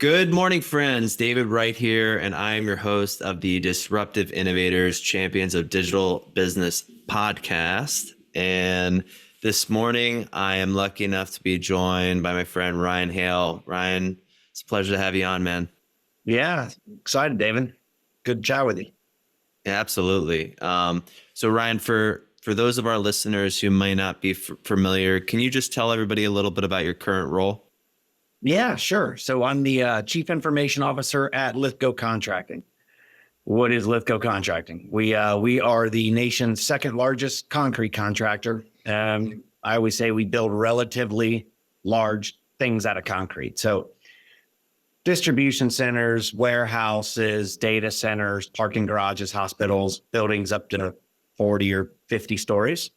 Good morning, friends. David Wright here, and I am your host of the Disruptive Innovators Champions of Digital Business podcast. And this morning, I am lucky enough to be joined by my friend Ryan Hale. Ryan, it's a pleasure to have you on, man. Yeah, excited, David. Good chat with you. Yeah, absolutely. So Ryan, for those of our listeners who might not be familiar, can you just tell everybody a little bit about your current role? Yeah, sure. So I'm the Chief Information Officer at Lithko Contracting. What is Lithko Contracting? We are the nation's second largest concrete contractor. I always say we build relatively large things out of concrete. So distribution centers, warehouses, data centers, parking garages, hospitals, buildings up to 40 or 50 stories.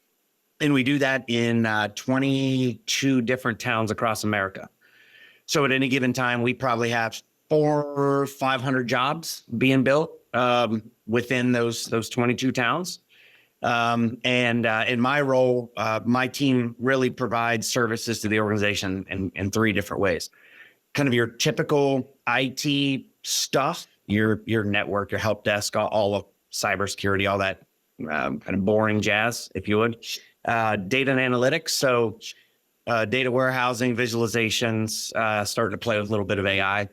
And we do that in 22 different towns across America. So at any given time, we probably have 400 or 500 jobs being built within those 22 towns. And in my role, my team really provides services to the organization in three different ways. Kind of your typical IT stuff, your network, your help desk, all of cybersecurity, all that kind of boring jazz, if you would. Data and analytics. So data warehousing, visualizations, starting to play with a little bit of AI,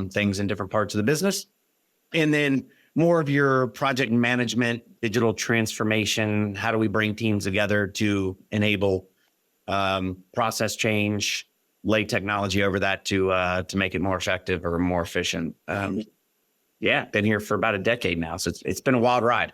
things in different parts of the business. And then more of your project management, digital transformation. How do we bring teams together to enable process change, lay technology over that to make it more effective or more efficient? Been here for about a decade now. So it's been a wild ride.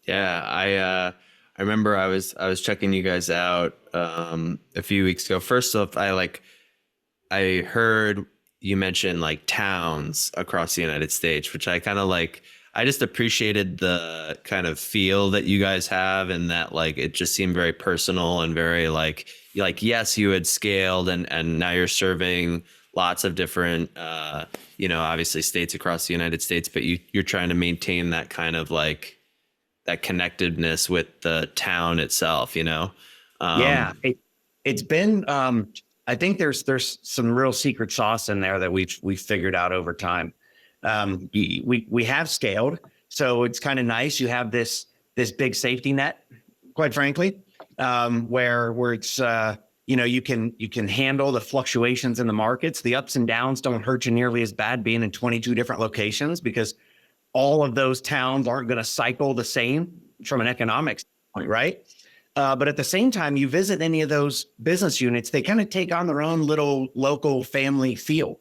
Yeah, I remember I was checking you guys out a few weeks ago. First off, I heard you mention like towns across the United States, which I kind of like. I just appreciated the kind of feel that you guys have, and that like it just seemed very personal and very like yes, you had scaled and now you're serving lots of different obviously states across the United States, but you're trying to maintain that kind of like that connectedness with the town itself, It's been, I think there's some real secret sauce in there that we've figured out over time. We have scaled, so it's kind of nice. You have this big safety net, quite frankly, where it's, you can handle the fluctuations in the markets. The ups and downs don't hurt you nearly as bad being in 22 different locations, because all of those towns aren't going to cycle the same from an economic standpoint, right? But at the same time, you visit any of those business units, they kind of take on their own little local family feel.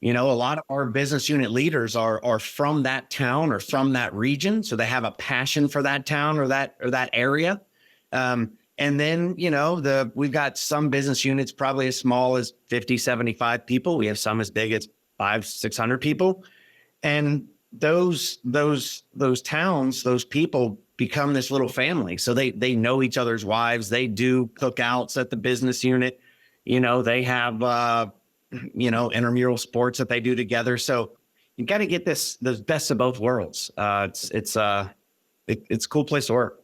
A lot of our business unit leaders are from that town or from that region, so they have a passion for that town or that area. And then, we've got some business units probably as small as 50, 75 people. We have some as big as 500, 600 people. And those towns, those people become this little family. So they know each other's wives. They do cookouts at the business unit. They have, intramural sports that they do together. So you got to get the best of both worlds. It's a cool place to work.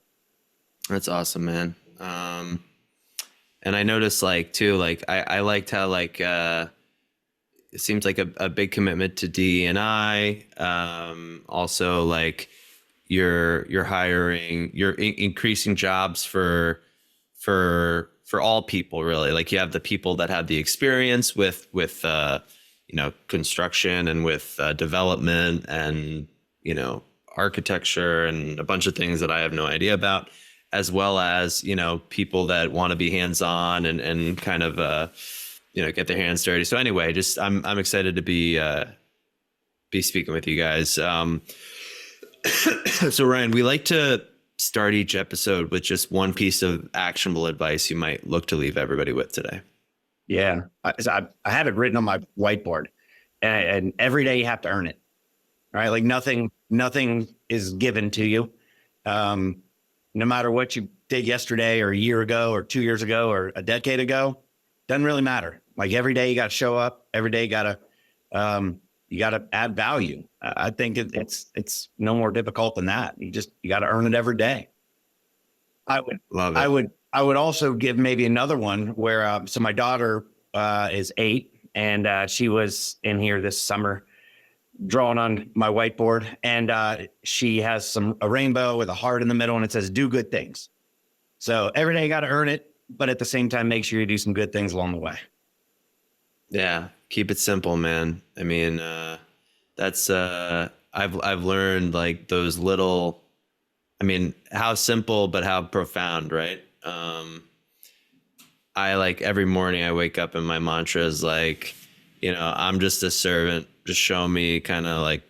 That's awesome, man. And I noticed I liked how it seems like a big commitment to DE&I. Also, like you're hiring, you're increasing jobs for all people, really. Like you have the people that have the experience with construction and with development and architecture and a bunch of things that I have no idea about, as well as people that want to be hands-on and kind of get their hands dirty. So anyway, just I'm excited to be speaking with you guys. So Ryan, we like to start each episode with just one piece of actionable advice you might look to leave everybody with today. Yeah, I have it written on my whiteboard, and every day you have to earn it. Right, like nothing is given to you. No matter what you did yesterday or a year ago or 2 years ago or a decade ago, doesn't really matter. Like every day you got to show up. Every day you got to add value. I think it's no more difficult than that. You got to earn it every day. I would love it. I would also give maybe another one where so my daughter is 8 and she was in here this summer drawing on my whiteboard, and she has a rainbow with a heart in the middle, and it says "Do good things." So every day you got to earn it, but at the same time, make sure you do some good things along the way. Yeah, keep it simple, man. I mean, that's I've learned like those little. I mean, how simple but how profound, right? I like every morning I wake up and my mantra is like, I'm just a servant. Just show me kind of like,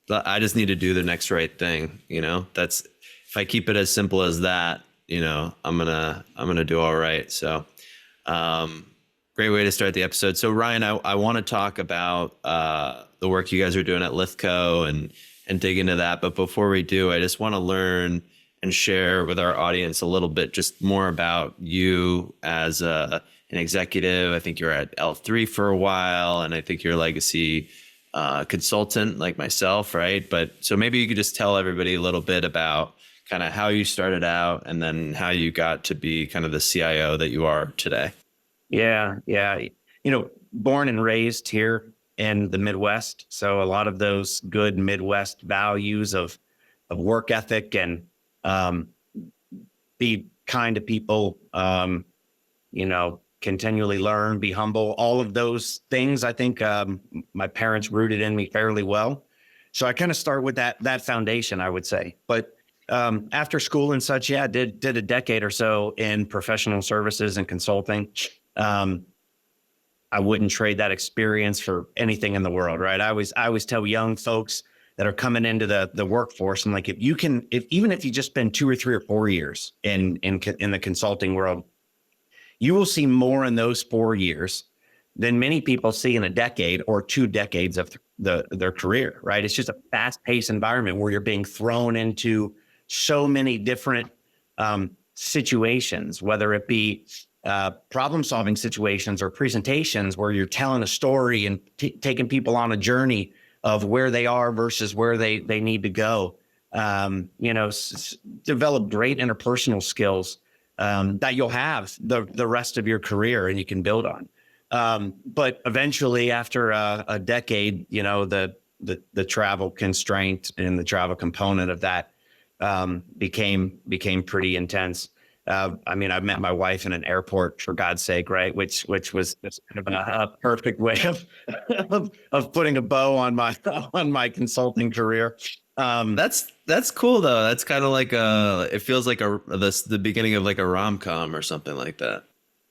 I just need to do the next right thing. That's, if I keep it as simple as that, I'm gonna do all right. So, great way to start the episode. So Ryan, I want to talk about the work you guys are doing at Lithko and dig into that. But before we do, I just want to learn and share with our audience a little bit just more about you as an executive. I think you're at L3 for a while, and I think you're a legacy consultant like myself, right? But so maybe you could just tell everybody a little bit about kind of how you started out and then how you got to be kind of the CIO that you are today. Yeah. Born and raised here in the Midwest. So a lot of those good Midwest values of work ethic and be kind to people, continually learn, be humble, all of those things. I think my parents rooted in me fairly well. So I kind of start with that foundation, I would say. But after school and such, did a decade or so in professional services and consulting. I wouldn't trade that experience for anything in the world, right? I always tell young folks that are coming into the workforce, and like, even if you just spend 2 or 3 or 4 years in the consulting world, you will see more in those 4 years than many people see in a decade or 2 decades of their career, right? It's just a fast-paced environment where you're being thrown into so many different situations, whether it be problem-solving situations or presentations where you're telling a story and taking people on a journey of where they are versus where they need to go. Develop great interpersonal skills that you'll have the rest of your career and you can build on. But eventually, after a decade, the travel constraint and the travel component of that became pretty intense. I met my wife in an airport, for God's sake, right? Which was just kind of a perfect way of putting a bow on my consulting career. That's cool though. That's kind of like it feels like the beginning of like a rom-com or something like that.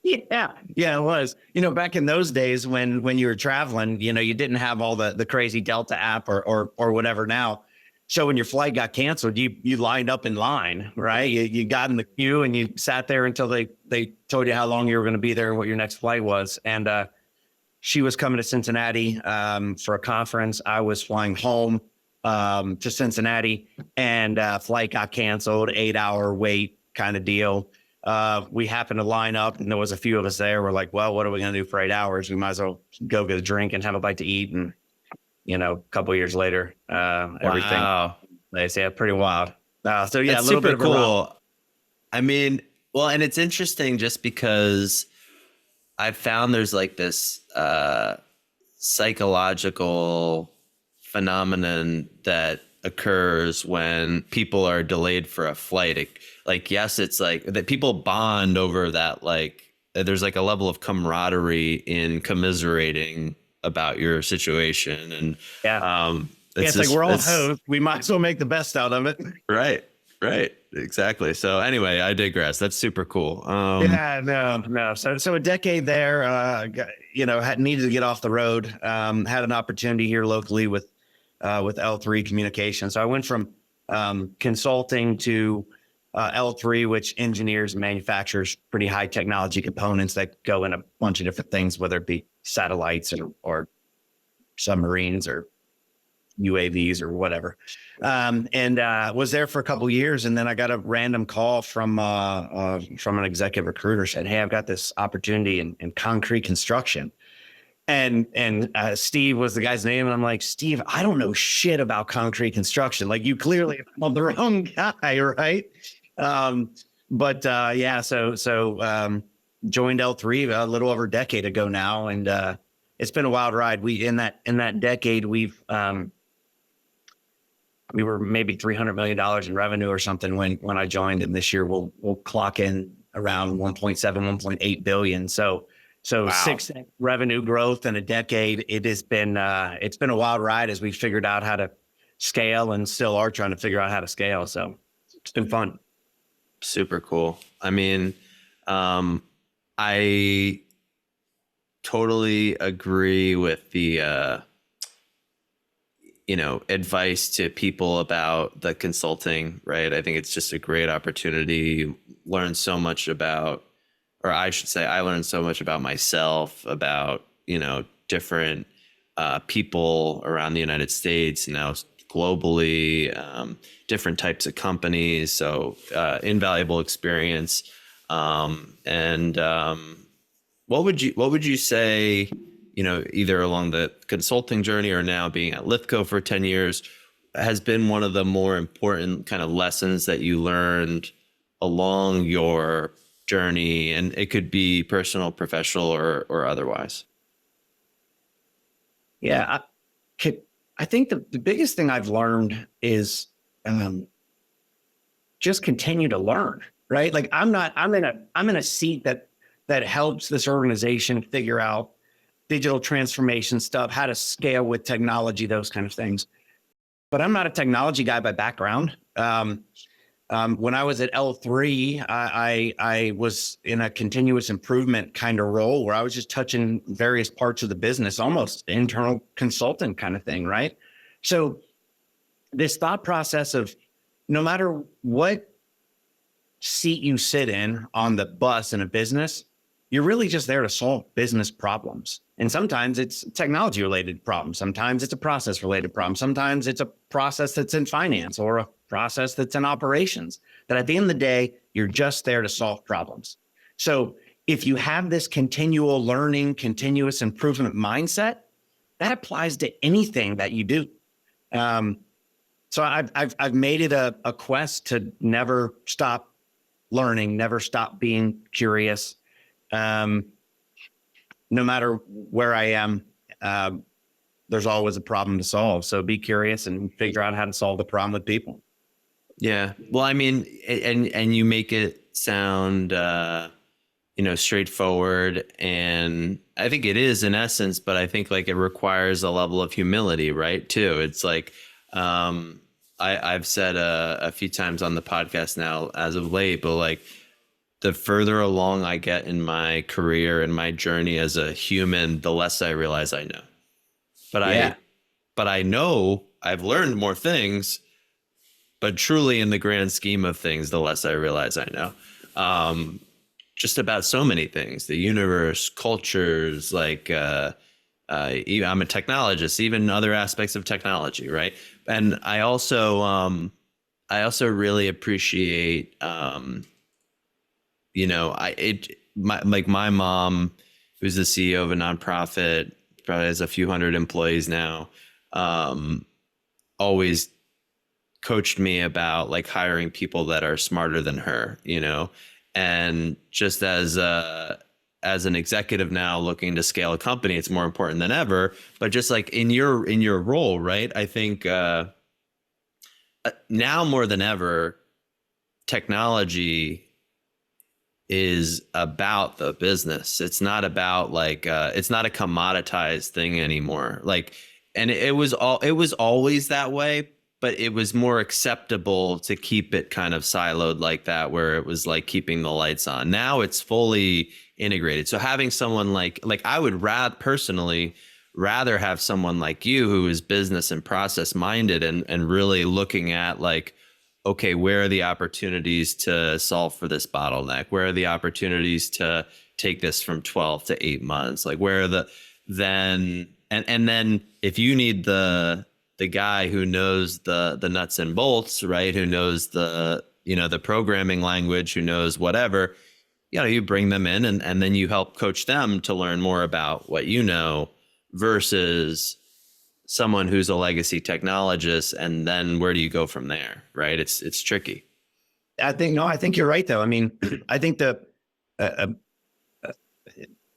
Yeah, it was. Back in those days when you were traveling, you didn't have all the crazy Delta app or whatever now. So when your flight got canceled, you lined up in line, right? You got in the queue and you sat there until they told you how long you were going to be there and what your next flight was. And she was coming to Cincinnati for a conference. I was flying home to Cincinnati, and flight got canceled, 8-hour wait kind of deal. We happened to line up, and there was a few of us there. We're like, well, what are we going to do for 8 hours? We might as well go get a drink and have a bite to eat. And a couple of years later, everything. Wow. They say pretty wild. So yeah, that's a little super bit of cool. And it's interesting just because I've found there's like this psychological phenomenon that occurs when people are delayed for a flight. Yes, it's like that people bond over that. Like there's like a level of camaraderie in commiserating about your situation. And it's like we're all hosts. We might as well make the best out of it. Right. Exactly. So anyway, I digress. That's super cool. No. So a decade there, had needed to get off the road. Had an opportunity here locally with L3 Communications. So I went from consulting to L3, which engineers and manufactures pretty high technology components that go in a bunch of different things, whether it be satellites or submarines or UAVs or whatever. And was there for a couple of years. And then I got a random call from an executive recruiter, said, "Hey, I've got this opportunity in concrete construction." And Steve was the guy's name. And I'm like, "Steve, I don't know shit about concrete construction. Like, you clearly are the wrong guy, right?" So joined L3 a little over a decade ago now. And it's been a wild ride. We in that decade, we were maybe $300 million in revenue or something when I joined, and this year we'll clock in around 1.7, 1.8 billion. So Wow. 6 revenue growth in a decade. It has been it's been a wild ride as we figured out how to scale, and still are trying to figure out how to scale. So it's been fun. Super cool. I mean, I totally agree with the advice to people about the consulting, right? I think it's just a great opportunity. Learn so much about, or I should say, I learned so much about myself, about, different people around the United States, now globally, different types of companies. So invaluable experience. And what would you say, either along the consulting journey or now being at Lithko for 10 years, has been one of the more important kind of lessons that you learned along your journey? And it could be personal, professional, or otherwise. Yeah, I think the biggest thing I've learned is just continue to learn, right? Like I'm in a seat that helps this organization figure out digital transformation stuff, how to scale with technology, those kind of things. But I'm not a technology guy by background. When I was at L3, I was in a continuous improvement kind of role where I was just touching various parts of the business, almost internal consultant kind of thing, right? So this thought process of no matter what seat you sit in on the bus in a business, you're really just there to solve business problems. And sometimes it's technology related problems. Sometimes it's a process related problem. Sometimes it's a process that's in finance or a process that's in operations. That at the end of the day, you're just there to solve problems. So if you have this continual learning, continuous improvement mindset, that applies to anything that you do. So I've made it a quest to never stop learning, never stop being curious. No matter where I am, there's always a problem to solve. So be curious and figure out how to solve the problem with people. Yeah. Well, I mean, and you make it sound, straightforward, and I think it is in essence, but I think like it requires a level of humility, right? Too. It's like, I've said a few times on the podcast now as of late, but like the further along I get in my career and my journey as a human, the less I realize I know. But I know I've learned more things, but truly in the grand scheme of things, the less I realize I know. Just about so many things, the universe, cultures, like, even, I'm a technologist, even other aspects of technology. Right. And I also really appreciate, my mom, who's the CEO of a nonprofit, probably has a few hundred employees now, always coached me about like hiring people that are smarter than her, and just as an executive now looking to scale a company, it's more important than ever. But just like in your role, right? I think now more than ever, technology is about the business. It's not about like it's not a commoditized thing anymore. Like, and it was always that way, but it was more acceptable to keep it kind of siloed like that, where it was like keeping the lights on. Now it's fully integrated. So having someone like I would personally rather have someone like you who is business and process minded and really looking at like, okay, where are the opportunities to solve for this bottleneck? Where are the opportunities to take this from 12 to 8 months? Like where are then if you need the guy who knows the nuts and bolts, right? Who knows the programming language, who knows whatever, you bring them in and then you help coach them to learn more about what you know versus someone who's a legacy technologist. And then where do you go from there? Right. It's tricky. I think you're right though. I mean, I think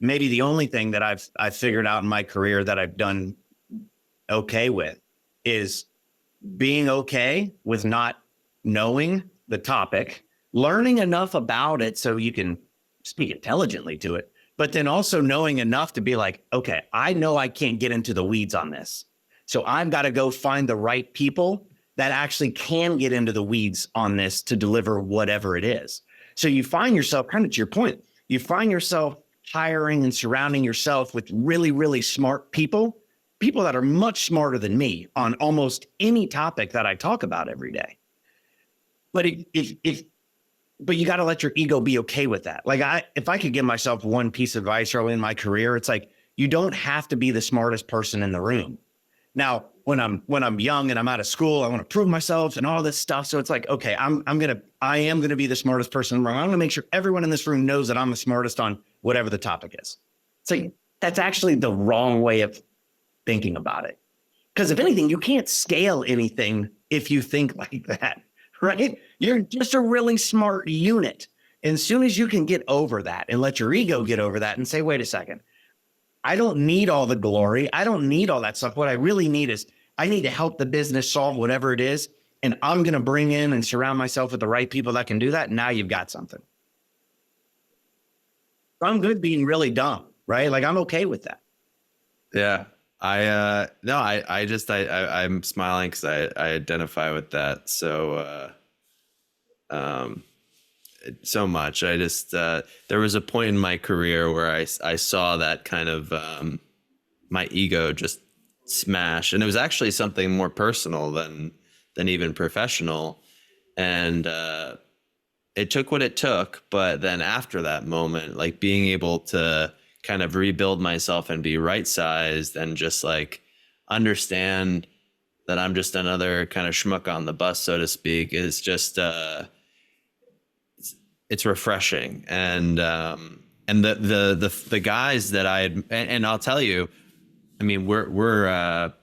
maybe the only thing that I've figured out in my career that I've done okay with is being okay with not knowing the topic, learning enough about it so you can speak intelligently to it, but then also knowing enough to be like, okay, I know I can't get into the weeds on this. So I've got to go find the right people that actually can get into the weeds on this to deliver whatever it is. So you find yourself, kind of to your point, you find yourself hiring and surrounding yourself with really, really smart people that are much smarter than me on almost any topic that I talk about every day. But but you got to let your ego be okay with that. Like if I could give myself one piece of advice early in my career, it's like, you don't have to be the smartest person in the room. Now, when I'm young and I'm out of school, I want to prove myself and all this stuff. So it's like, okay, I am going to be the smartest person in the room. I'm going to make sure everyone in this room knows that I'm the smartest on whatever the topic is. So that's actually the wrong way of thinking about it. Because if anything, you can't scale anything if you think like that, right? You're just a really smart unit. And as soon as you can get over that and let your ego get over that and say, wait a second, I don't need all the glory. I don't need all that stuff. What I really need is I need to help the business solve whatever it is. And I'm going to bring in and surround myself with the right people that can do that. Now you've got something. I'm good being really dumb, right? Like I'm okay with that. Yeah. I'm smiling because I identify with that. So, so much. I just, there was a point in my career where I saw that kind of, my ego just smash, and it was actually something more personal than even professional. And, it took what it took, but then after that moment, like being able to kind of rebuild myself and be right-sized and just like understand that I'm just another kind of schmuck on the bus, so to speak, is just, it's refreshing. And the guys that I had, and I'll tell you, I mean, we're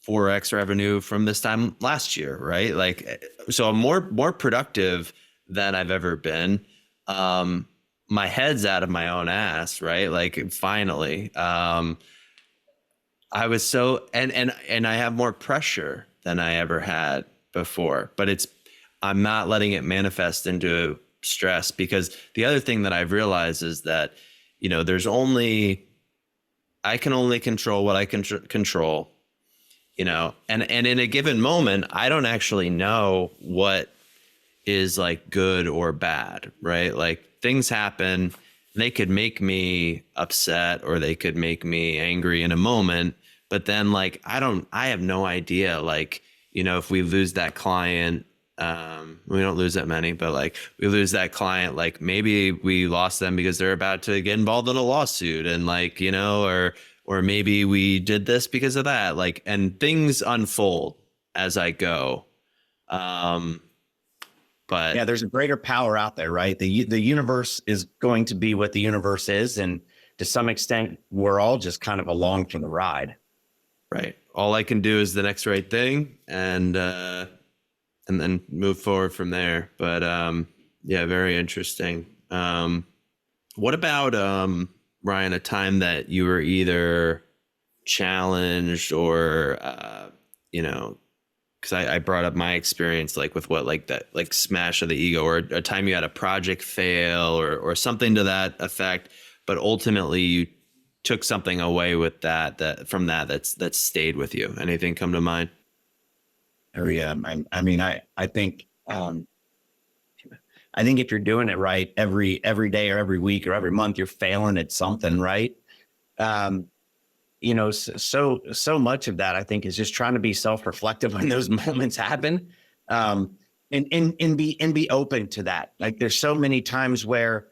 4x revenue from this time last year, right? Like, so I'm more productive than I've ever been. My head's out of my own ass, right? Like finally, I was so, and I have more pressure than I ever had before, but I'm not letting it manifest into stress, because the other thing that I've realized is that, I can only control what I can control, and in a given moment, I don't actually know what is like good or bad, right? Like things happen, they could make me upset or they could make me angry in a moment, but then like, I have no idea, like, if we lose that client, we don't lose that many, but like we lose that client, like maybe we lost them because they're about to get involved in a lawsuit, and like, or maybe we did this because of that, like, and things unfold as I go. But yeah, there's a greater power out there, right? The universe is going to be what the universe is. And to some extent, we're all just kind of along for the ride. Right. All I can do is the next right thing, and then move forward from there. But yeah, very interesting. What about Ryan, a time that you were either challenged or because I brought up my experience, like with what, like that, like smash of the ego, or a time you had a project fail or something to that effect, but ultimately you took something away with that from that's stayed with you. Anything come to mind? Oh yeah, I mean, I think if you're doing it right every day or every week or every month, you're failing at something, right? So much of that I think is just trying to be self-reflective when those moments happen, and be open to that. Like there's so many times where,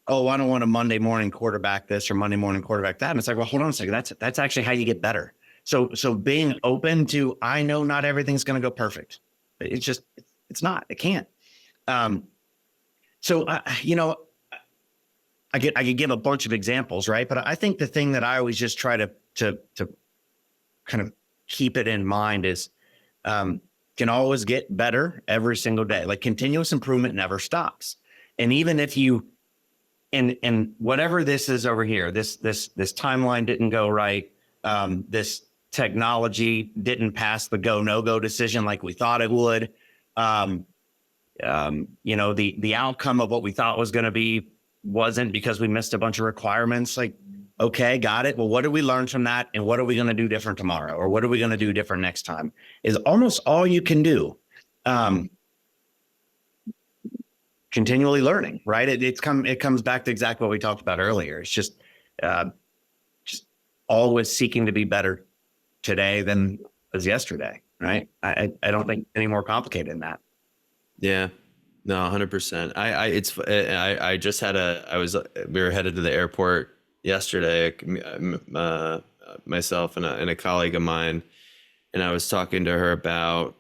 oh, I don't want to Monday morning quarterback this or Monday morning quarterback that. And it's like, well, hold on a second. That's actually how you get better. So being open to, I know not everything's going to go perfect. It's not, it can't. I could give a bunch of examples, right? But I think the thing that I always just try to kind of keep it in mind is, can always get better every single day. Like continuous improvement never stops. And even if you And whatever this is over here, this timeline didn't go right. This technology didn't pass the go no go decision like we thought it would. The outcome of what we thought was going to be wasn't, because we missed a bunch of requirements. Like, okay, got it. Well, what did we learn from that? And what are we going to do different tomorrow? Or what are we going to do different next time? Is almost all you can do. Continually learning, right? It comes back to exactly what we talked about earlier. It's just always seeking to be better today than was yesterday, right? I don't think any more complicated than that. Yeah, no, 100%. I just had we were headed to the airport yesterday, myself and a colleague of mine, and I was talking to her about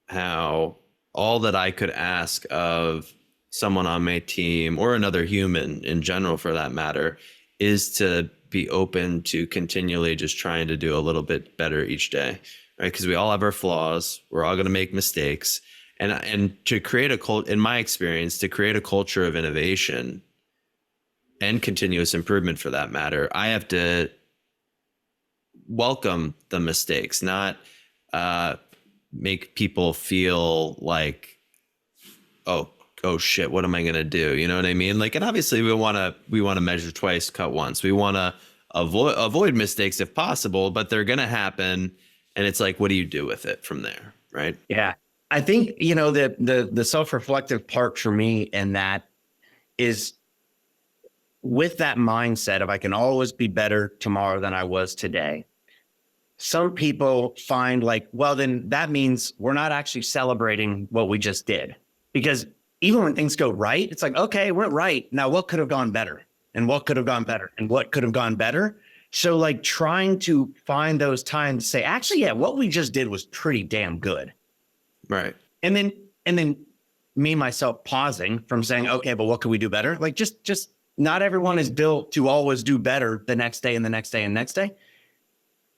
how all that I could ask of someone on my team, or another human in general for that matter, is to be open to continually just trying to do a little bit better each day, right? Because we all have our flaws. We're all going to make mistakes. And to create in my experience, to create a culture of innovation and continuous improvement for that matter, I have to welcome the mistakes, not make people feel like, oh shit, what am I going to do? You know what I mean? Like, and obviously we want to measure twice, cut once. We want to avoid mistakes if possible, but they're going to happen. And it's like, what do you do with it from there? Right. Yeah. I think, the self-reflective part for me in that is, with that mindset of I can always be better tomorrow than I was today. Some people find like, well, then that means we're not actually celebrating what we just did. Because even when things go right, it's like, okay, we're right. Now what could have gone better? And what could have gone better? And what could have gone better? So like trying to find those times to say, actually, yeah, what we just did was pretty damn good. Right. And then me, myself pausing from saying, okay, but what could we do better? Like just not everyone is built to always do better the next day and the next day and next day.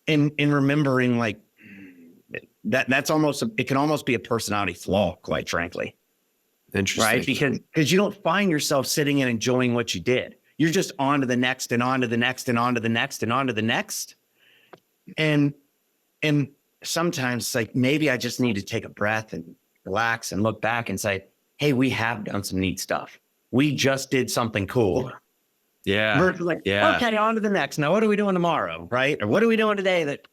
And remembering like that's almost, it can almost be a personality flaw, quite frankly. Interesting. Right. Because you don't find yourself sitting and enjoying what you did. You're just on to the next and on to the next and on to the next and on to the next. And sometimes it's like, maybe I just need to take a breath and relax and look back and say, hey, we have done some neat stuff. We just did something cool. Yeah. We're like, okay, on to the next. Now, what are we doing tomorrow? Right. Or what are we doing today that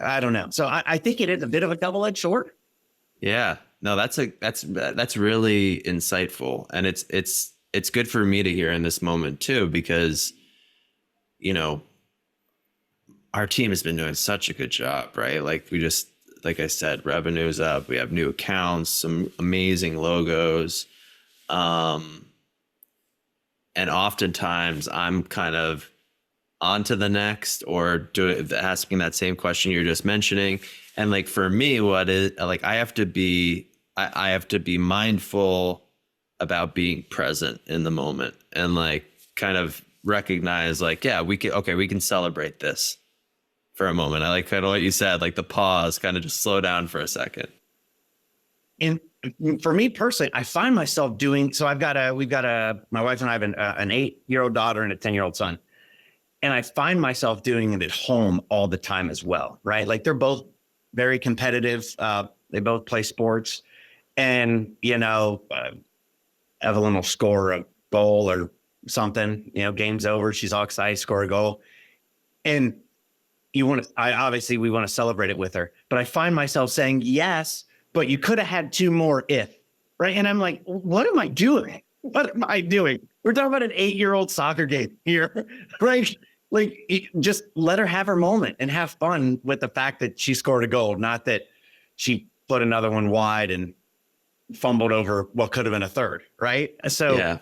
I don't know. So I think it is a bit of a double-edged sword. Yeah. No, that's really insightful. And it's good for me to hear in this moment too, because, our team has been doing such a good job, right? Like like I said, revenue's up. We have new accounts, some amazing logos. And oftentimes I'm kind of on to the next, or asking that same question you're just mentioning. And like, for me, what is like, I have to be mindful about being present in the moment, and like kind of recognize like, yeah, we can celebrate this for a moment. I like kind of what you said, like the pause, kind of just slow down for a second. And for me personally, I find myself doing, so my wife and I have an 8-year-old daughter and a 10-year-old son. And I find myself doing it at home all the time as well, right? Like they're both very competitive. They both play sports, and, Evelyn will score a goal or something, game's over. She's all excited, score a goal. And we want to celebrate it with her. But I find myself saying, yes, but you could have had 2 more if, right? And I'm like, what am I doing? What am I doing? We're talking about an 8-year-old soccer game here, right? Like, just let her have her moment and have fun with the fact that she scored a goal, not that she put another one wide and fumbled over what could have been a third, right? So yeah.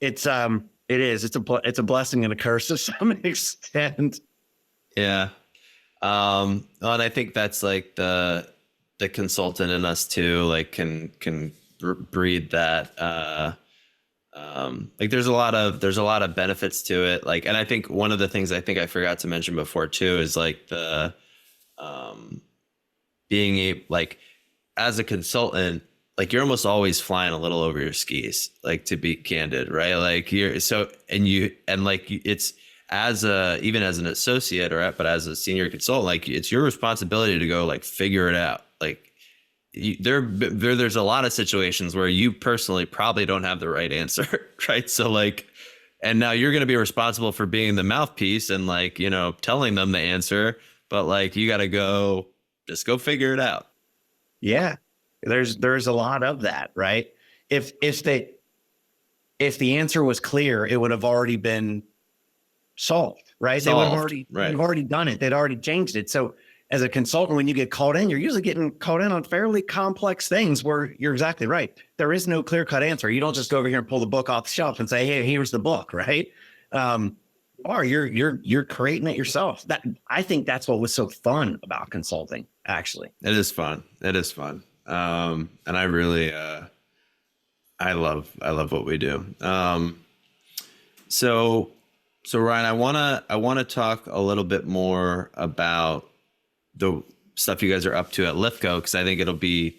It's a blessing and a curse to some extent. Yeah. And I think that's like the consultant in us too, like can breed that, like there's a lot of benefits to it. Like, and I think one of the things I think I forgot to mention before too, is like the, being like, as a consultant, like you're almost always flying a little over your skis, like to be candid, right? Like it's even as an associate but as a senior consultant, like it's your responsibility to go like figure it out. Like there's a lot of situations where you personally probably don't have the right answer, right? So like, and now you're going to be responsible for being the mouthpiece and like, telling them the answer, but like you got to just go figure it out. Yeah. There's a lot of that, right? If the answer was clear, it would have already been solved, right? They would have already done it. They'd already changed it. So as a consultant, when you get called in, you're usually getting called in on fairly complex things where you're exactly right. There is no clear-cut answer. You don't just go over here and pull the book off the shelf and say, "Hey, here's the book," right? Or you're creating it yourself. I think that's what was so fun about consulting, actually. It is fun. And I really, I love what we do. So Ryan, I want to talk a little bit more about the stuff you guys are up to at Lithko, because I think it'll be,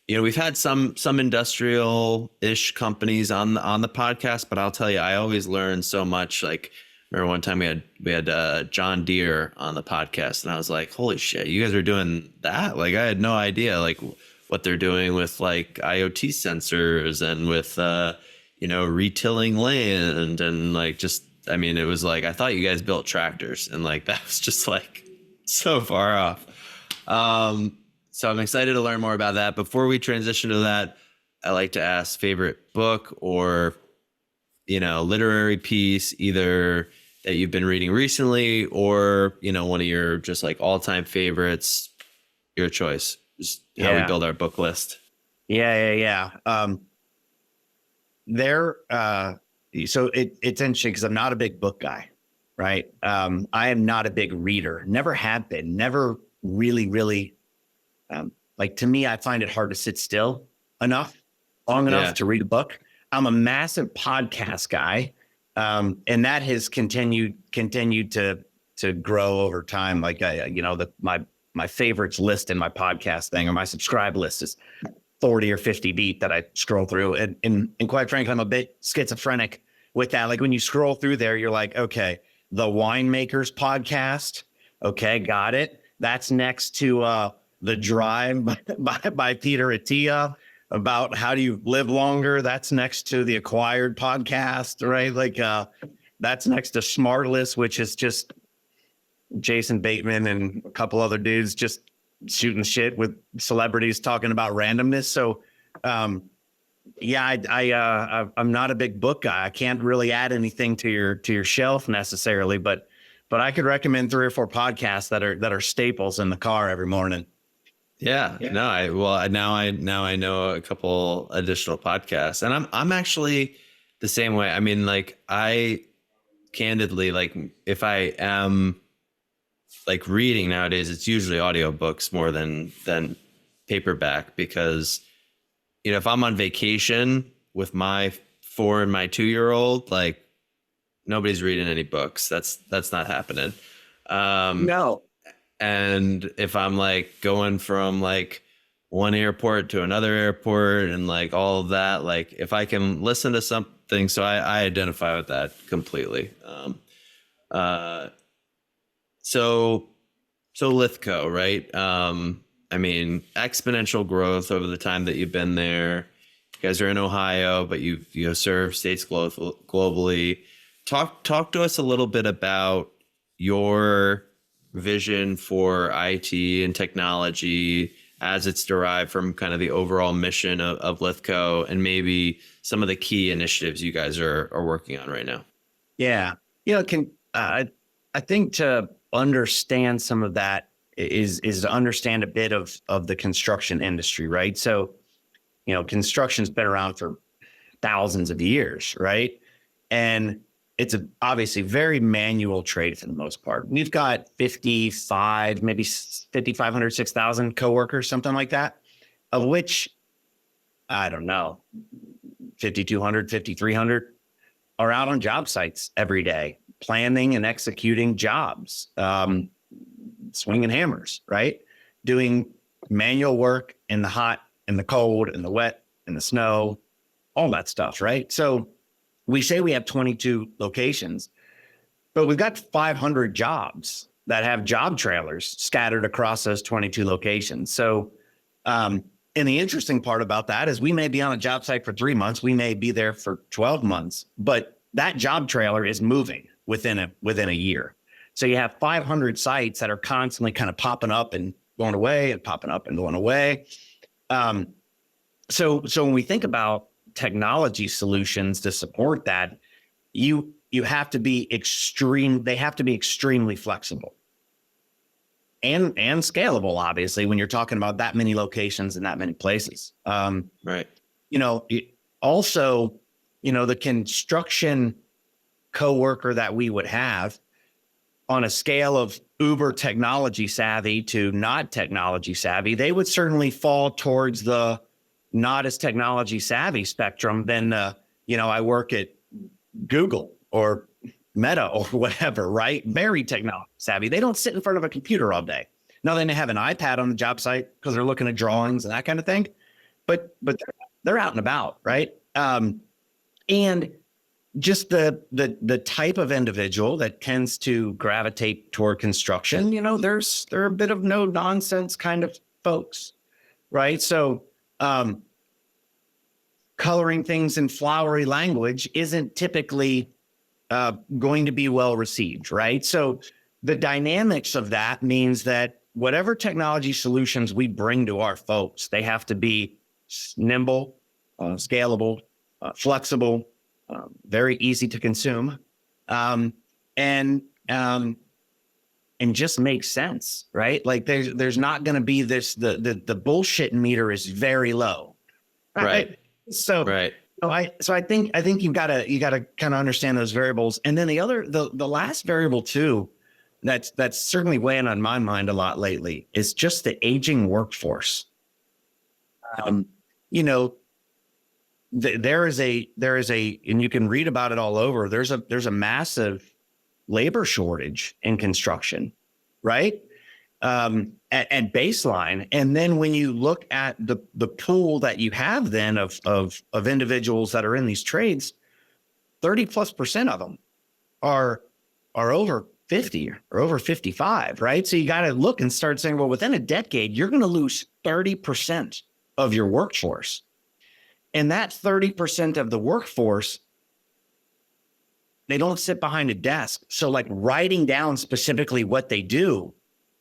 we've had some industrial-ish companies on the podcast, but I'll tell you, I always learn so much. Like, remember one time we had John Deere on the podcast, and I was like, holy shit, you guys are doing that? Like, I had no idea like what they're doing with like IoT sensors and with retilling land and like it was like, I thought you guys built tractors, and like that was just like so far off. So I'm excited to learn more about that. Before we transition to that, I like to ask favorite book or, literary piece, either that you've been reading recently or, one of your just like all-time favorites, your choice. Just how we build our book list. Yeah. So it's interesting because I'm not a big book guy, right? I am not a big reader, never have been, never really, like to me, I find it hard to sit still long enough to read a book. I'm a massive podcast guy. And that has continued to grow over time. Like, my favorites list in my podcast thing or my subscribe list is 40 or 50 deep that I scroll through. And quite frankly, I'm a bit schizophrenic with that. Like when you scroll through there, you're like, okay, the Winemakers podcast. Okay, got it. That's next to The Drive by Peter Attia about how do you live longer. That's next to the Acquired podcast, right? Like that's next to Smartless, which is just Jason Bateman and a couple other dudes just shooting shit with celebrities talking about randomness. So, I'm not a big book guy. I can't really add anything to your shelf necessarily, but I could recommend 3 or 4 podcasts that are staples in the car every morning. Yeah. No, now I know a couple additional podcasts, and I'm actually the same way. I mean, like I candidly, like if I am like reading nowadays, it's usually audiobooks more than paperback, because if I'm on vacation with my 4 and my 2-year-old, like nobody's reading any books. That's not happening. No. And if I'm like going from like one airport to another airport and like all of that, like if I can listen to something, so I identify with that completely. So Lithko, right? I mean, exponential growth over the time that you've been there. You guys are in Ohio, but you serve states globally. Talk to us a little bit about your vision for IT and technology as it's derived from kind of the overall mission of Lithko, and maybe some of the key initiatives you guys are working on right now. Yeah. I think to understand some of that is to understand a bit of the construction industry, right? So, construction's been around for thousands of years, right? And it's obviously very manual trade for the most part. We've got 55, maybe 5,500, 6,000 coworkers, something like that, of which, I don't know, 5,200, 5,300 are out on job sites every day, planning and executing jobs, swinging hammers, right? Doing manual work in the hot and the cold and the wet in the snow, all that stuff, right? So we say we have 22 locations, but we've got 500 jobs that have job trailers scattered across those 22 locations. So, and the interesting part about that is we may be on a job site for 3 months, we may be there for 12 months, but that job trailer is moving within a year. So you have 500 sites that are constantly kind of popping up and going away and popping up and going away. So when we think about technology solutions to support that, you have to be they have to be extremely flexible and scalable, obviously, when you're talking about that many locations and that many places. Right. Also, the construction coworker that we would have on a scale of uber technology savvy to not technology savvy, they would certainly fall towards the not as technology savvy spectrum than, I work at Google or Meta or whatever, right? Very technology savvy. They don't sit in front of a computer all day. Now they may have an iPad on the job site because they're looking at drawings and that kind of thing, but they're out and about, right? And just the type of individual that tends to gravitate toward construction, there are a bit of no nonsense kind of folks, right? So coloring things in flowery language isn't typically going to be well received, right? So the dynamics of that means that whatever technology solutions we bring to our folks, they have to be nimble, scalable, flexible, very easy to consume, and just make sense, right? Like there's not going to be the bullshit meter is very low, right? So right. I think you gotta kind of understand those variables, and then the last variable too, that's certainly weighing on my mind a lot lately is just the aging workforce. There is a, and you can read about it all over. There's a massive labor shortage in construction, right? At baseline. And then when you look at the pool that you have then of individuals that are in these trades, 30+% of them are over 50 or over 55, right? So you got to look and start saying, well, within a decade, you're going to lose 30% of your workforce. And that 30% of the workforce, they don't sit behind a desk. So like writing down specifically what they do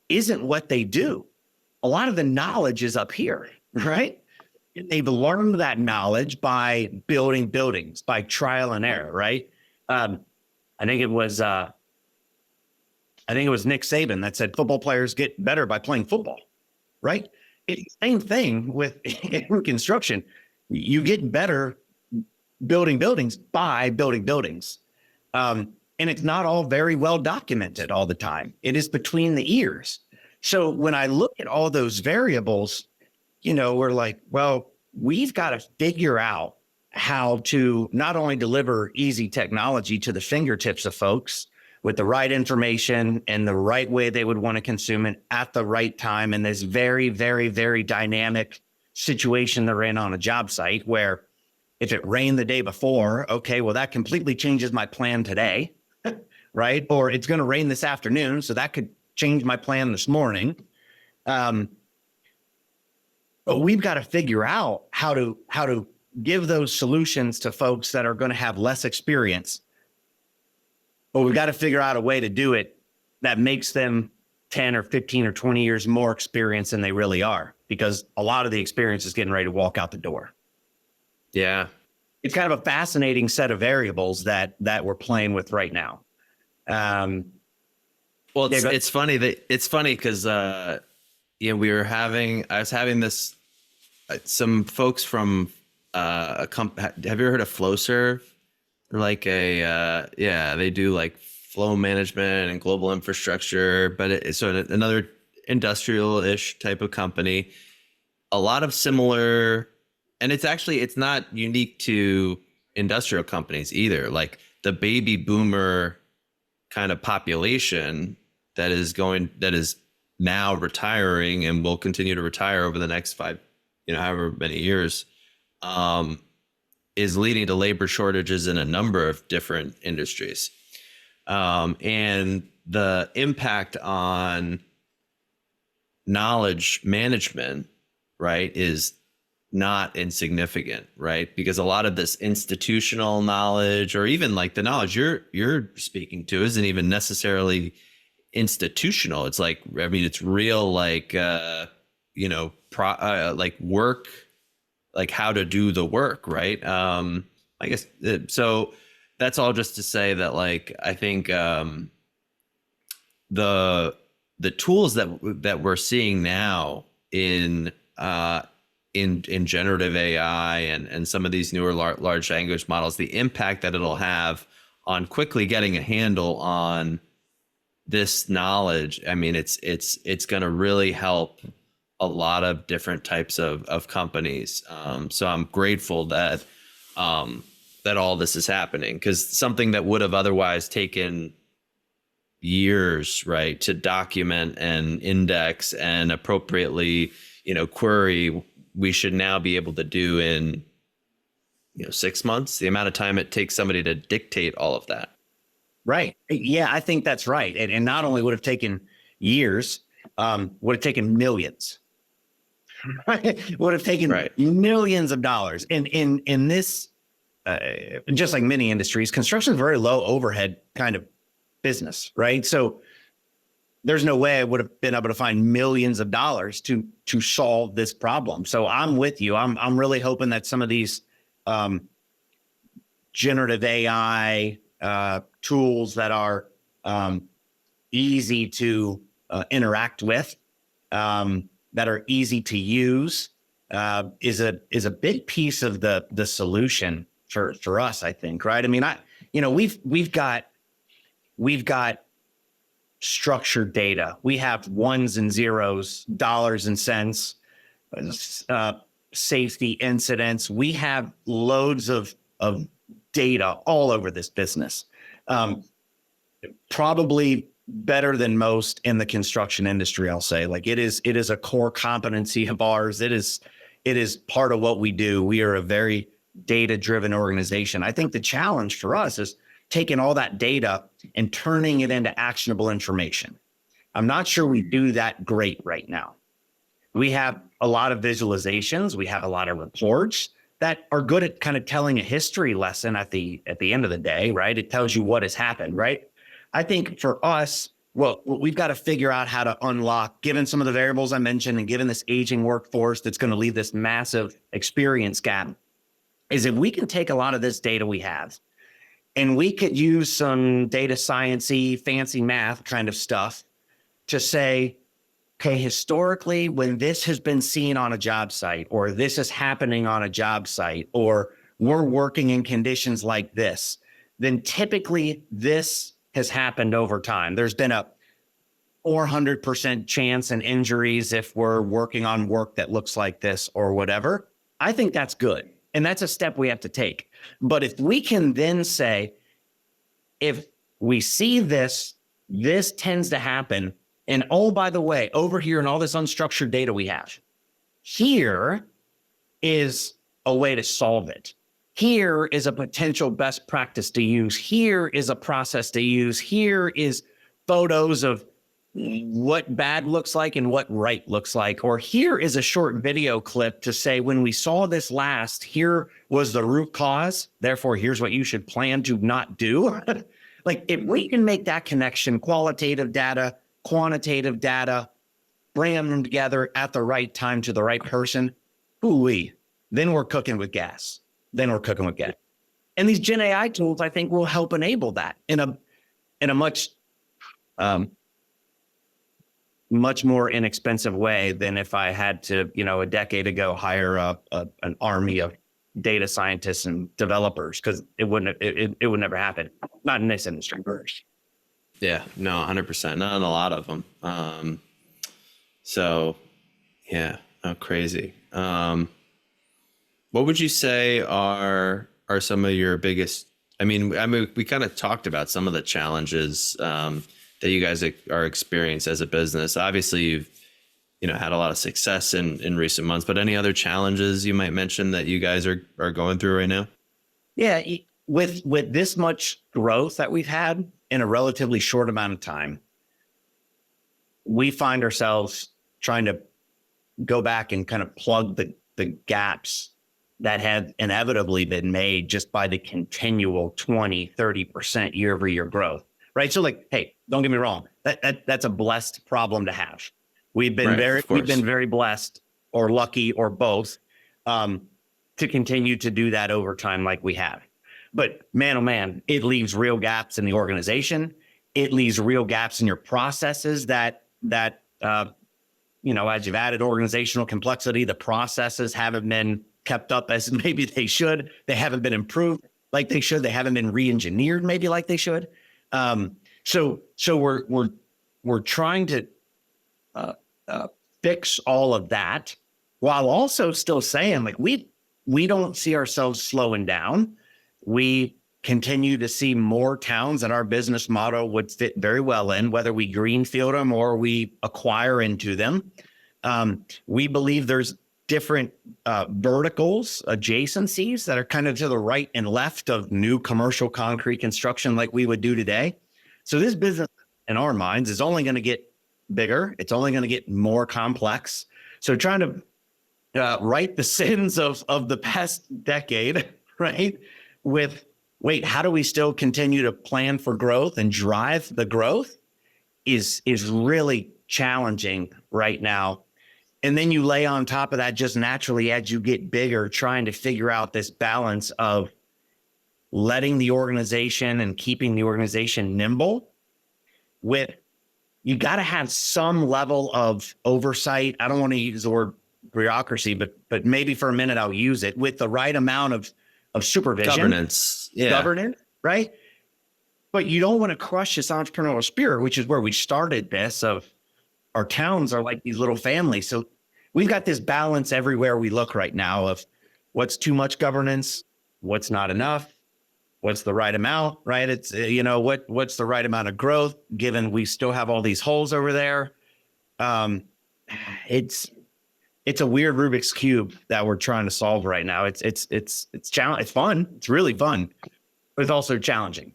isn't what they do. A lot of the knowledge is up here, right? They've learned that knowledge by building buildings, by trial and error, right? I think it was Nick Saban that said football players get better by playing football, right? It's the same thing with in construction. You get better building buildings by building buildings. And it's not all very well documented all the time. It is between the ears. So when I look at all those variables, we're like, well, we've got to figure out how to not only deliver easy technology to the fingertips of folks with the right information and the right way they would want to consume it at the right time in this very, very, very dynamic situation they're in on a job site, where if it rained the day before, okay, well, that completely changes my plan today, right? Or it's going to rain this afternoon, so that could change my plan this morning. But we've got to figure out how to give those solutions to folks that are going to have less experience. But we've got to figure out a way to do it that makes them 10 or 15 or 20 years more experience than they really are, because a lot of the experience is getting ready to walk out the door. Yeah. It's kind of a fascinating set of variables that we're playing with right now. Well, it's funny because I was having this some folks from a company. Have you ever heard of Flowserve? They're like they do like flow management and global infrastructure, but it's another industrial-ish type of company. A lot of similar, and it's not unique to industrial companies either. Like the baby boomer kind of population that is now retiring and will continue to retire over the next 5, however many years. is leading to labor shortages in a number of different industries. And the impact on knowledge management, right, is not insignificant, right? Because a lot of this institutional knowledge, or even like the knowledge you're speaking to, isn't even necessarily institutional. It's like, I mean, it's real, like like work, like how to do the work, right? I guess so. That's all just to say that, like, I think the tools that we're seeing now in generative AI and some of these newer large language models, the impact that it'll have on quickly getting a handle on this knowledge. I mean, it's going to really help a lot of different types of companies. So I'm grateful that that all this is happening, because something that would have otherwise taken years, right, to document and index and appropriately, query, we should now be able to do in 6 months, the amount of time it takes somebody to dictate all of that. Right. Yeah, I think that's right. And not only would have taken years, would have taken millions. Right? Would have taken millions of dollars. And in this, just like many industries, construction is a very low overhead kind of business, right? So there's no way I would have been able to find millions of dollars to solve this problem. So I'm with you. I'm really hoping that some of these generative AI tools that are easy to interact with, that are easy to use, is a big piece of the solution for us, I think, right? I mean, we've got structured data. We have ones and zeros, dollars and cents, safety incidents. We have loads of data all over this business. Probably better than most in the construction industry, I'll say. Like, it is a core competency of ours. It is part of what we do. We are a very data-driven organization. I think the challenge for us is taking all that data and turning it into actionable information. I'm not sure we do that great right now. We have a lot of visualizations. We have a lot of reports that are good at kind of telling a history lesson at the end of the day, right? It tells you what has happened, right? I think for us, well, we've got to figure out how to unlock, given some of the variables I mentioned and given this aging workforce that's going to leave this massive experience gap, is if we can take a lot of this data we have and we could use some data science-y, fancy math kind of stuff to say, okay, historically, when this has been seen on a job site, or this is happening on a job site, or we're working in conditions like this, then typically this has happened over time. There's been a 400% chance in injuries if we're working on work that looks like this or whatever. I think that's good. And that's a step we have to take. But if we can then say, if we see this, this tends to happen. And oh, by the way, over here in all this unstructured data we have, here is a way to solve it. Here is a potential best practice to use. Here is a process to use. Here is photos of what bad looks like and what right looks like. Or here is a short video clip to say, when we saw this last, here was the root cause. Therefore, here's what you should plan to not do. Like, if we can make that connection, qualitative data, quantitative data, bring them together at the right time to the right person, then we're cooking with gas. And these Gen AI tools, I think, will help enable that in a much more inexpensive way than if I had to, a decade ago, hire an army of data scientists and developers, because it would never happen. Not in this industry. Yeah, no, 100%. Not in a lot of them. So, yeah, crazy. What would you say are some of your biggest? I mean, we kind of talked about some of the challenges that you guys are experiencing as a business. Obviously, you've had a lot of success in recent months. But any other challenges you might mention that you guys are going through right now? Yeah, with this much growth that we've had in a relatively short amount of time, we find ourselves trying to go back and kind of plug the gaps that have inevitably been made just by the continual 20, 30% year over year growth, right? So like, hey, don't get me wrong. That's a blessed problem to have. We've been very blessed or lucky or both to continue to do that over time like we have. But man, oh man, it leaves real gaps in the organization. It leaves real gaps in your processes that as you've added organizational complexity, the processes haven't been kept up as maybe they should. They haven't been improved like they should. They haven't been re-engineered maybe like they should. So we're trying to fix all of that while also still saying like we don't see ourselves slowing down. We continue to see more towns that our business model would fit very well in, whether we greenfield them or we acquire into them. We believe there's different verticals, adjacencies that are kind of to the right and left of new commercial concrete construction like we would do today. So this business in our minds is only going to get bigger. It's only going to get more complex. So trying to right the sins of the past decade, right? How do we still continue to plan for growth and drive the growth is really challenging right now. And then you lay on top of that just naturally as you get bigger, trying to figure out this balance of letting the organization and keeping the organization nimble with, you got to have some level of oversight. I don't want to use the word bureaucracy, but maybe for a minute I'll use it, with the right amount of supervision. Governance. Yeah. Governance, right? But you don't want to crush this entrepreneurial spirit, which is where we started this, of our towns are like these little families. So we've got this balance everywhere we look right now of what's too much governance, what's not enough, what's the right amount, right? It's, what's the right amount of growth, given we still have all these holes over there. It's a weird Rubik's Cube that we're trying to solve right now. It's challenge. It's fun. It's really fun, but it's also challenging.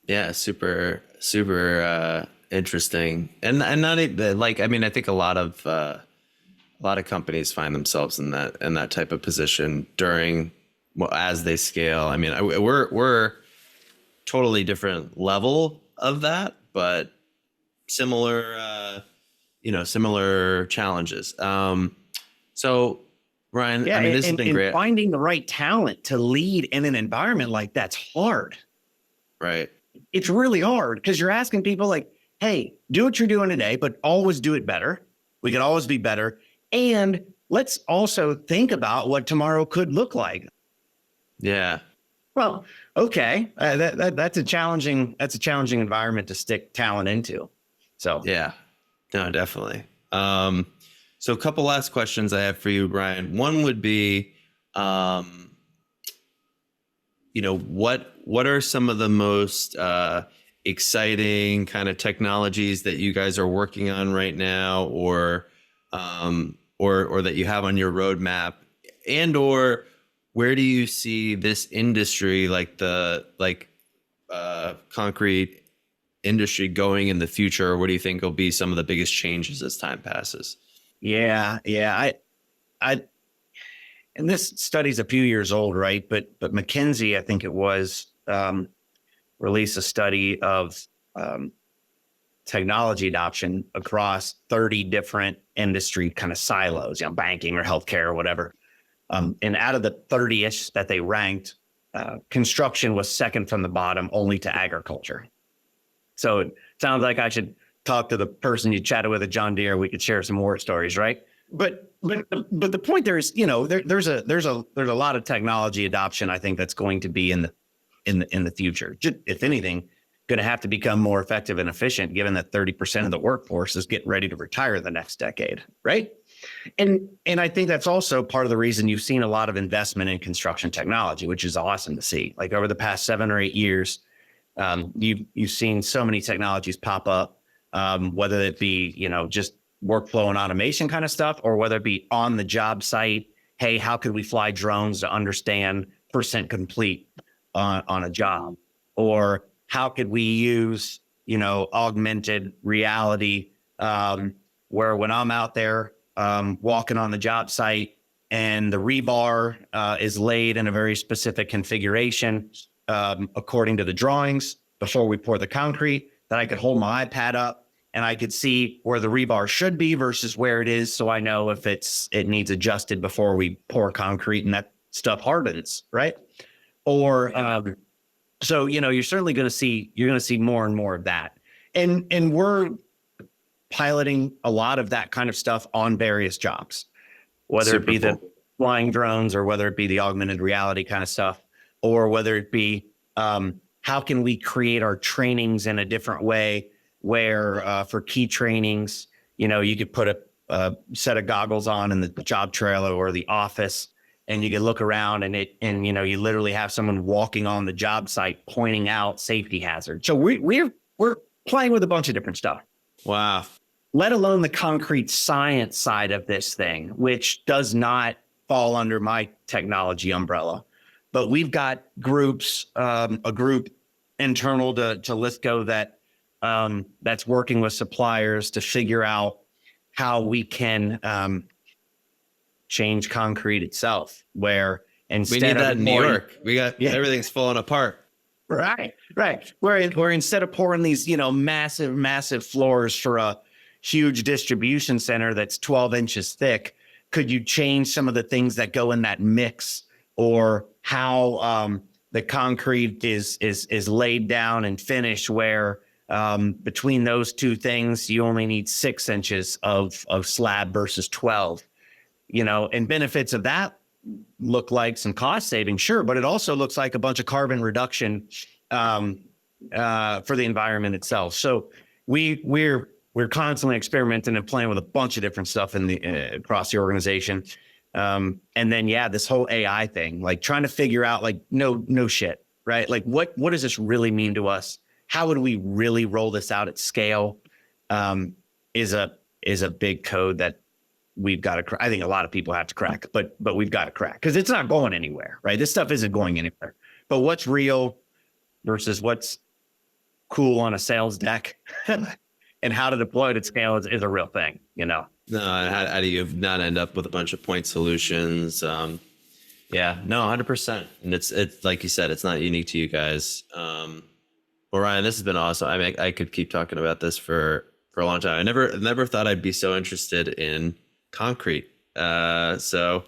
Yeah. Super interesting. And not like, I mean, I think a lot of companies find themselves in that type of position as they scale. I mean, we're totally different level of that, but similar challenges. So Ryan, yeah, I mean, this has been great. Finding the right talent to lead in an environment like that's hard. Right. It's really hard because you're asking people like, hey, do what you're doing today, but always do it better. We can always be better. And let's also think about what tomorrow could look like. Yeah. Well, okay. That's a challenging environment to stick talent into. So yeah, no, definitely. So a couple last questions I have for you, Brian. One would be, what are some of the most exciting kind of technologies that you guys are working on right now, or that you have on your roadmap, or where do you see this industry, like the concrete industry, going in the future? What do you think will be some of the biggest changes as time passes? Yeah. And this study's a few years old, right? But McKinsey, I think it was, released a study of technology adoption across 30 different industry kind of silos, banking or healthcare or whatever. And out of the 30-ish that they ranked, construction was second from the bottom, only to agriculture. So it sounds like I should talk to the person you chatted with at John Deere. We could share some war stories, right? But the point there is, there's a lot of technology adoption, I think, that's going to be in the future. If anything, going to have to become more effective and efficient, given that 30% of the workforce is getting ready to retire the next decade, right? And I think that's also part of the reason you've seen a lot of investment in construction technology, which is awesome to see. Like over the past 7 or 8 years, you've seen so many technologies pop up, whether it be, just workflow and automation kind of stuff, or whether it be on the job site. Hey, how could we fly drones to understand percent complete on a job? Or how could we use, augmented reality, where when I'm out there walking on the job site and the rebar is laid in a very specific configuration according to the drawings before we pour the concrete, that I could hold my iPad up and I could see where the rebar should be versus where it is, so I know if it needs adjusted before we pour concrete and that stuff hardens, right? Or so you're certainly going to see more and more of that, and we're piloting a lot of that kind of stuff on various jobs, whether it be the flying drones or whether it be the augmented reality kind of stuff, or whether it be how can we create our trainings in a different way where for key trainings, you could put a set of goggles on in the job trailer or the office, and you could look around and you literally have someone walking on the job site pointing out safety hazards. So we're playing with a bunch of different stuff. Wow. Let alone the concrete science side of this thing, which does not fall under my technology umbrella. But we've got groups, a group internal to Lithko that's working with suppliers to figure out how we can change concrete itself, where instead we need of that in New York. We got everything's falling apart. Right. Where instead of pouring these, massive floors for a huge distribution center that's 12 inches thick, could you change some of the things that go in that mix, or how the concrete is laid down and finished, where between those two things you only need 6 inches of slab versus 12, and benefits of that look like some cost savings, sure, but it also looks like a bunch of carbon reduction for the environment itself. So we're constantly experimenting and playing with a bunch of different stuff across the organization. And then, this whole AI thing, like trying to figure out, like, no shit, right? Like what does this really mean to us? How would we really roll this out at scale? Is a big code that we've got to crack. I think a lot of people have to crack, but we've got to crack, because it's not going anywhere, right? This stuff isn't going anywhere. But what's real versus what's cool on a sales deck and how to deploy it at scale is a real thing, No, how do you not end up with a bunch of point solutions? 100%. And it's like you said, it's not unique to you guys. Well, Ryan, this has been awesome. I mean, I could keep talking about this for a long time. I never thought I'd be so interested in concrete. So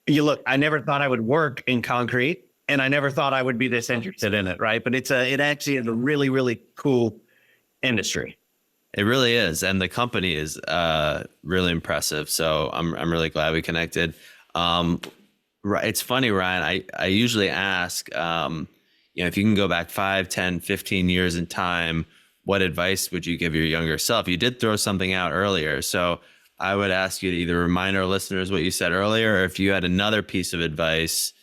I never thought I would work in concrete, and I never thought I would be this interested in it, right? But it actually is a really, really cool industry. It really is, and the company is really impressive. So I'm really glad we connected. It's funny, Ryan. I usually ask, if you can go back 5, 10, 15 years in time, what advice would you give your younger self? You did throw something out earlier, so I would ask you to either remind our listeners what you said earlier, or if you had another piece of advice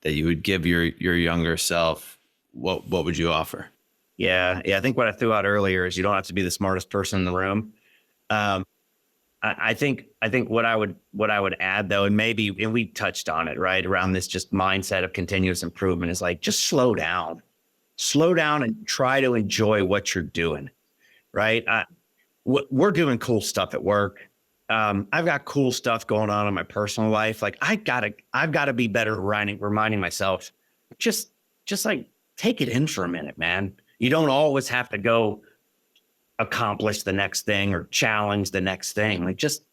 that you would give your younger self, what would you offer? Yeah. I think what I threw out earlier is you don't have to be the smartest person in the room. I think what I would add, though, and we touched on it, right, around this just mindset of continuous improvement, is like, just slow down and try to enjoy what you're doing. Right. We're doing cool stuff at work. I've got cool stuff going on in my personal life. Like I've got to be better at reminding myself, just like, take it in for a minute, man. You don't always have to go accomplish the next thing or challenge the next thing. Like, just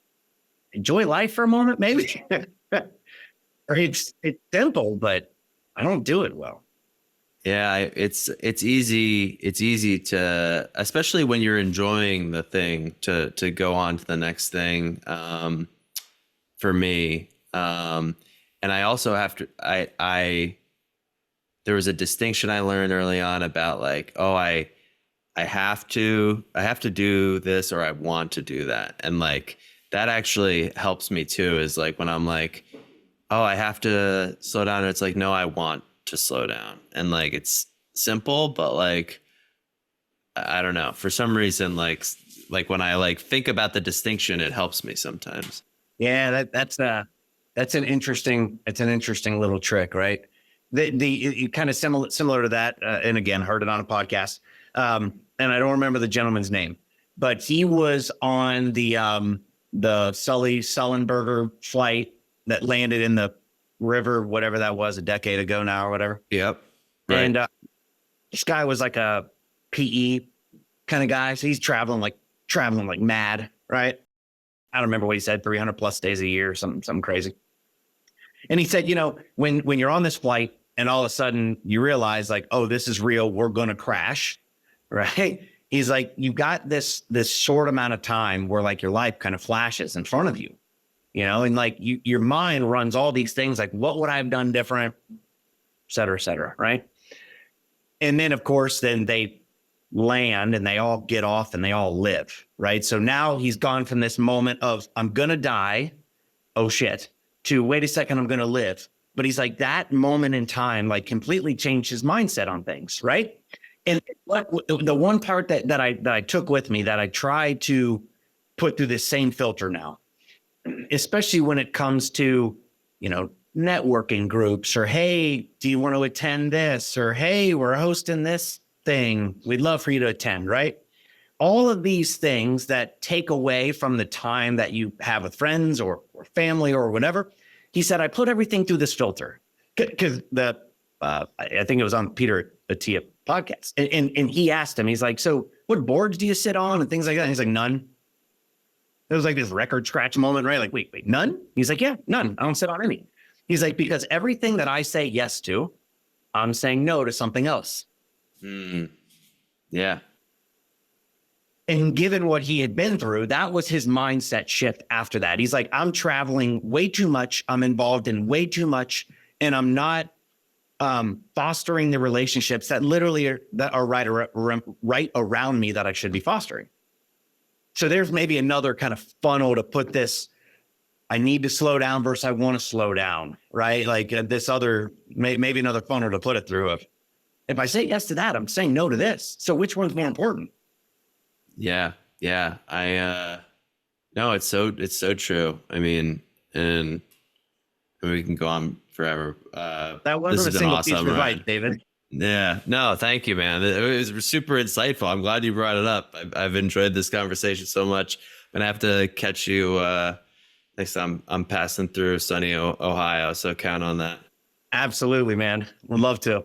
enjoy life for a moment, maybe. Or it's simple, but I don't do it well. Yeah, it's easy to, especially when you're enjoying the thing, to go on to the next thing. For me, and I also have to, there was a distinction I learned early on about, like, I have to do this, or I want to do that. And like, that actually helps me too, is like, when I'm like, I have to slow down. It's like, no, I want to slow down. And like, it's simple, but like, I don't know, for some reason, like like when I like think about the distinction, it helps me sometimes. Yeah, that's an interesting little trick, right? The kind of similar to that, and again, heard it on a podcast. And I don't remember the gentleman's name, but he was on the Sully Sullenberger flight that landed in the river, whatever that was, a decade ago now or whatever. Yep. Right. And this guy was like a PE kind of guy. So he's traveling like mad, right? I don't remember what he said, 300 plus days a year, something crazy. And he said, you know, when you're on this flight and all of a sudden you realize like, oh, this is real, we're going to crash, right? He's like, you've got this short amount of time where like your life kind of flashes in front of you, you know, and like your mind runs all these things like, what would I have done different, et cetera, right? And then, of course, then they land and they all get off and they all live, right? So now he's gone from this moment of, I'm going to die, oh shit, to wait a second, I'm going to live. But he's like, that moment in time, like completely changed his mindset on things, right? And the one part that I took with me that I tried to put through this same filter now, especially when it comes to, you know, networking groups or, hey, do you want to attend this? Or, hey, we're hosting this thing. We'd love for you to attend, right? All of these things that take away from the time that you have with friends or family or whatever. He said, I put everything through this filter because I think it was on Peter Attia podcast. And he asked him, he's like, so what boards do you sit on and things like that? And he's like, none. It was like this record scratch moment, right? Like, wait, none? He's like, yeah, none. I don't sit on any. He's like, because everything that I say yes to, I'm saying no to something else. Yeah. And given what he had been through, that was his mindset shift after that. He's like, I'm traveling way too much. I'm involved in way too much. And I'm not fostering the relationships that literally are right around me that I should be fostering. So there's maybe another kind of funnel to put this, I need to slow down versus I want to slow down, right? Like this other, maybe another funnel to put it through of, if I say yes to that, I'm saying no to this. So which one's more important? Yeah. No, it's so true. I mean, and we can go on forever. That wasn't a single piece of advice, David. Yeah, no, thank you, man. It was super insightful. I'm glad you brought it up. I've enjoyed this conversation so much. I'm gonna have to catch you next time I'm passing through sunny Ohio. So count on that. Absolutely, man. Would love to.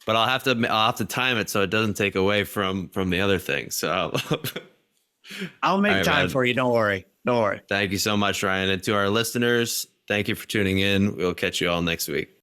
But I'll have to time it so it doesn't take away from the other things. So I'll make time for you. Don't worry. Thank you so much, Ryan. And to our listeners, thank you for tuning in. We'll catch you all next week.